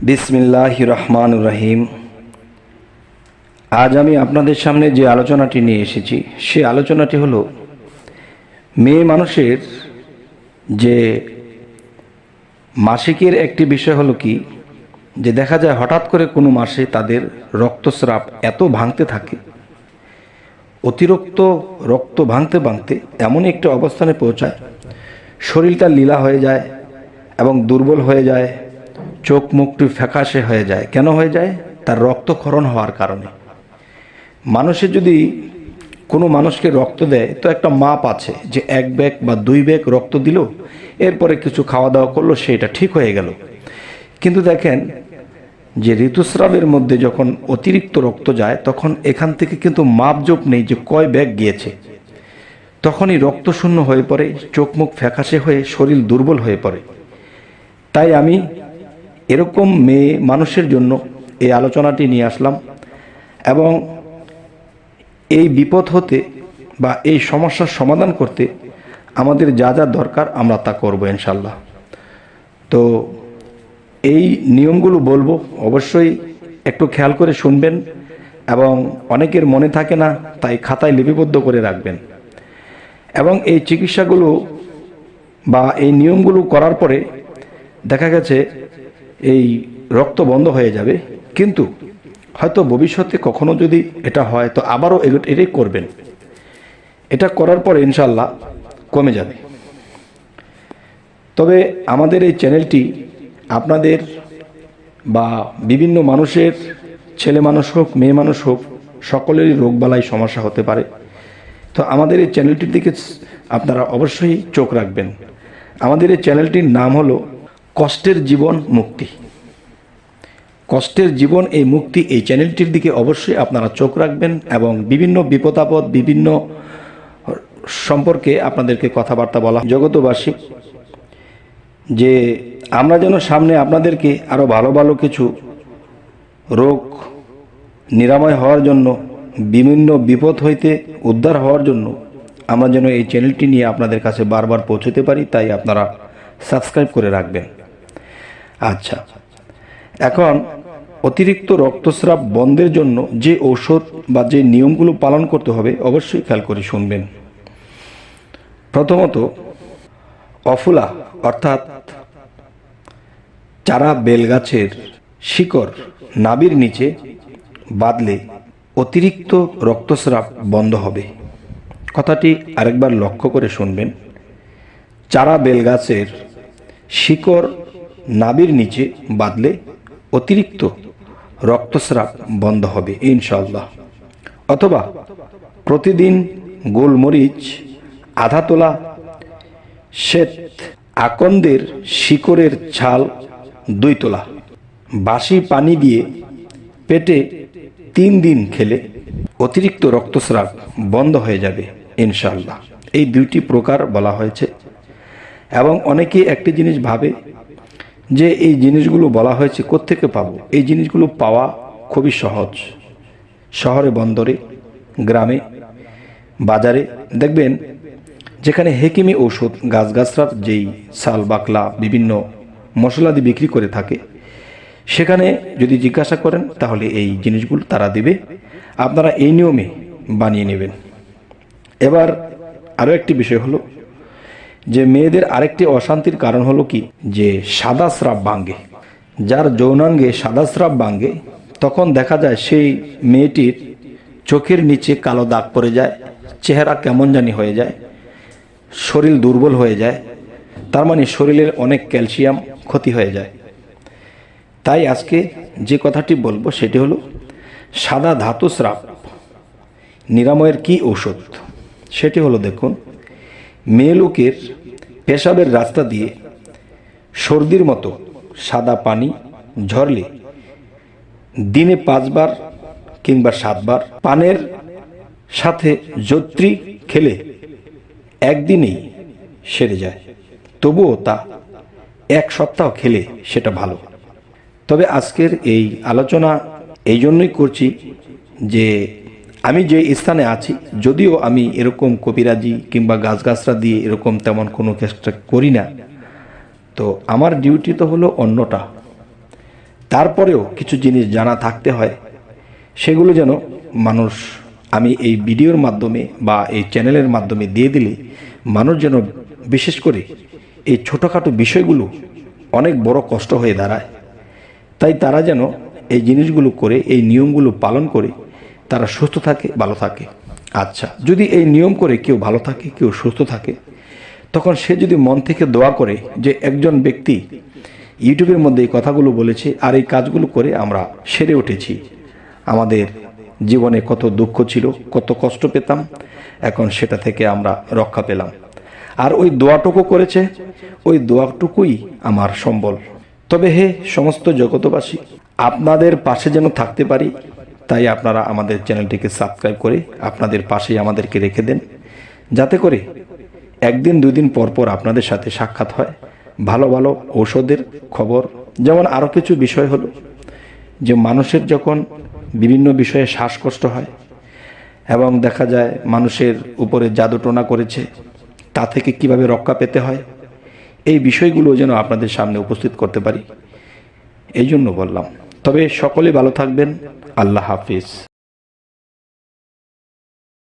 বিসমিল্লাহির রহমানির রহিম। আজ আমি আপনাদের সামনে যে আলোচনাটি নিয়ে এসেছি সে আলোচনাটি হলো মেয়ে মানুষের যে মাসিকের একটি বিষয় হলো কি যে দেখা যায় হঠাৎ করে কোনো মাসে তাদের রক্তস্রাব এত ভাঙতে থাকে, অতিরিক্ত রক্ত ভাঙতে ভাঙতে এমন একটি অবস্থানে পৌঁছায় শরীরটা লীলা হয়ে যায় এবং দুর্বল হয়ে যায়, চোখ মুখটি ফ্যাকাশে হয়ে যায়। কেন হয়ে যায়? তার রক্তক্ষরণ হওয়ার কারণে। মানুষের যদি কোনো মানুষকে রক্ত দেয় তো একটা মাপ আছে যে 1 ব্যাগ বা 2 ব্যাগ রক্ত দিল, এরপরে কিছু খাওয়া দাওয়া করলো, সেটা ঠিক হয়ে গেল। কিন্তু দেখেন যে ঋতুস্রাবের মধ্যে যখন অতিরিক্ত রক্ত যায় তখন এখান থেকে কিন্তু মাপজোপ নেই যে কয় ব্যাগ গিয়েছে। তখনই রক্ত শূন্য হয়ে পড়ে, চোখ মুখ ফ্যাকাশে হয়ে শরীর দুর্বল হয়ে পড়ে। তাই আমি এরকম মেয়ে মানুষের জন্য এই আলোচনাটি নিয়ে আসলাম এবং এই বিপদ হতে বা এই সমস্যার সমাধান করতে আমাদের যা যা দরকার আমরা তা করব ইনশাল্লাহ। তো এই নিয়মগুলো বলবো, অবশ্যই একটু খেয়াল করে শুনবেন এবং অনেকের মনে থাকে না, তাই খাতায় লিপিবদ্ধ করে রাখবেন। এবং এই চিকিৎসাগুলো বা এই নিয়মগুলো করার পরে দেখা গেছে এই রক্ত বন্ধ হয়ে যাবে, কিন্তু হয়তো ভবিষ্যতে কখনো যদি এটা হয় তো আবারও এটাই করবেন। এটা করার পরে ইনশাল্লাহ কমে যাবে। তবে আমাদের এই চ্যানেলটি আপনাদের বা বিভিন্ন মানুষের, ছেলে মানুষ হোক মেয়ে মানুষ হোক, সকলেরই রোগবালাই সমস্যা হতে পারে। তো আমাদের এই চ্যানেলটির দিকে আপনারা অবশ্যই চোখ রাখবেন। আমাদের এই চ্যানেলটির নাম হলো কষ্টের জীবন মুক্তি। কষ্টের জীবন এই মুক্তি, এই চ্যানেলটির দিকে অবশ্যই আপনারা চোখ রাখবেন এবং বিভিন্ন বিপদ আপদ, বিভিন্ন সম্পর্কে আপনাদেরকে কথাবার্তা বলা জগতবাসী, যে আমরা যেন সামনে আপনাদেরকে আরও ভালো ভালো কিছু রোগ নিরাময় হওয়ার জন্য, বিভিন্ন বিপদ হইতে উদ্ধার হওয়ার জন্য আমরা যেন এই চ্যানেলটি নিয়ে আপনাদের কাছে বারবার পৌঁছতে পারি। তাই আপনারা সাবস্ক্রাইব করে রাখবেন। আচ্ছা, এখন অতিরিক্ত রক্তস্রাব বন্ধের জন্য যে ঔষধ বা যে নিয়মগুলো পালন করতে হবে অবশ্যই খেয়াল করে শুনবেন। প্রথমত, অফুলা অর্থাৎ চারা বেলগাছের শিকড় নাভির নিচে বাঁধলে অতিরিক্ত রক্তস্রাব বন্ধ হবে। কথাটি আরেকবার লক্ষ্য করে শুনবেন। চারা বেলগাছের শিকড় নাভির নিচে বাঁধলে অতিরিক্ত রক্তস্রাব বন্ধ হবে ইনশাআল্লাহ। অথবা প্রতিদিন গোলমরিচ আধা তোলা, শ্বেত আকন্দের শিকড়ের ছাল 2 তোলা বাসি পানি দিয়ে পেটে 3 দিন খেলে অতিরিক্ত রক্তস্রাব বন্ধ হয়ে যাবে ইনশাআল্লাহ। এই 2টি প্রকার বলা হয়েছে। এবং অনেকেই একটি জিনিস ভাবে যে এই জিনিসগুলো বলা হয়েছে কোত্থেকে পাবো। এই জিনিসগুলো পাওয়া খুবই সহজ। শহরে, বন্দরে, গ্রামে, বাজারে দেখবেন যেখানে হেকিমি ঔষধ, গাছগাছরার যেই সাল বাকলা বিভিন্ন মশলাদি বিক্রি করে থাকে, সেখানে যদি জিজ্ঞাসা করেন তাহলে এই জিনিসগুলো তারা দেবে, আপনারা এই নিয়মে বানিয়ে নেবেন। এবার আরও একটি বিষয় হলো যে মেয়েদের আরেকটি অশান্তির কারণ হলো কি, যে সাদা স্রাব ভাঙে। যার যৌনাঙ্গে সাদা স্রাব ভাঙে তখন দেখা যায় সেই মেয়েটির চোখের নিচে কালো দাগ পড়ে যায়, চেহারা কেমন জানি হয়ে যায়, শরীর দুর্বল হয়ে যায়। তার মানে শরীরের অনেক ক্যালসিয়াম ক্ষতি হয়ে যায়। তাই আজকে যে কথাটি বলবো সেটি হলো সাদা ধাতু স্রাব নিরাময়ের কি ঔষধ। সেটি হলো, দেখুন, মেয়ে লোকের পেশাবের রাস্তা দিয়ে সর্দির মতো সাদা পানি ঝরলে দিনে 5 বার কিংবা 7 বার পানের সাথে জত্রি খেলে একদিনেই সেরে যায়। তবুও তা 1 সপ্তাহ খেলে সেটা ভালো। তবে আজকের এই আলোচনা এই জন্যই করছি যে আমি যে স্থানে আছি, যদিও আমি এরকম কবিরাজি কিংবা গাছগাছরা দিয়ে এরকম তেমন কোনো চেষ্টা করি না, তো আমার ডিউটি তো হলো অন্যটা। তারপরেও কিছু জিনিস জানা থাকতে হয়, সেগুলো যেন মানুষ, আমি এই ভিডিওর মাধ্যমে বা এই চ্যানেলের মাধ্যমে দিয়ে দিলে মানুষ যেন বিশেষ করে এই ছোটোখাটো বিষয়গুলো অনেক বড় কষ্ট হয়ে দাঁড়ায়, তাই তারা যেন এই জিনিসগুলো করে, এই নিয়মগুলো পালন করে তারা সুস্থ থাকে, ভালো থাকে। আচ্ছা, যদি এই নিয়ম করে কেউ ভালো থাকে, কেউ সুস্থ থাকে, তখন সে যদি মন থেকে দোয়া করে যে একজন ব্যক্তি ইউটিউবের মধ্যে এই কথাগুলো বলেছে আর এই কাজগুলো করে আমরা সেরে উঠেছি, আমাদের জীবনে কত দুঃখ ছিল, কত কষ্ট পেতাম, এখন সেটা থেকে আমরা রক্ষা পেলাম, আর ওই দোয়াটুকু করেছে, ওই দোয়াটুকুই আমার সম্বল। তবে হে সমস্ত জগতবাসী, আপনাদের পাশে যেন থাকতে পারি, তাই আপনারা আমাদের চ্যানেলটিকে সাবস্ক্রাইব করে আপনাদের পাশেই আমাদেরকে রেখে দেন, যাতে করে একদিন দুদিন পর পর আপনাদের সাথে সাক্ষাৎ হয়, ভালো ভালো ঔষধের খবর। যেমন আরও কিছু বিষয় হলো যে মানুষের যখন বিভিন্ন বিষয়ে শ্বাসকষ্ট হয় এবং দেখা যায় মানুষের উপরে জাদুটোনা করেছে, তা থেকে কিভাবে রক্ষা পেতে হয়, এই বিষয়গুলো যেন আপনাদের সামনে উপস্থিত করতে পারি, এই জন্য বললাম। তবে সকলে ভালো থাকবেন। আল্লাহ হাফিজ।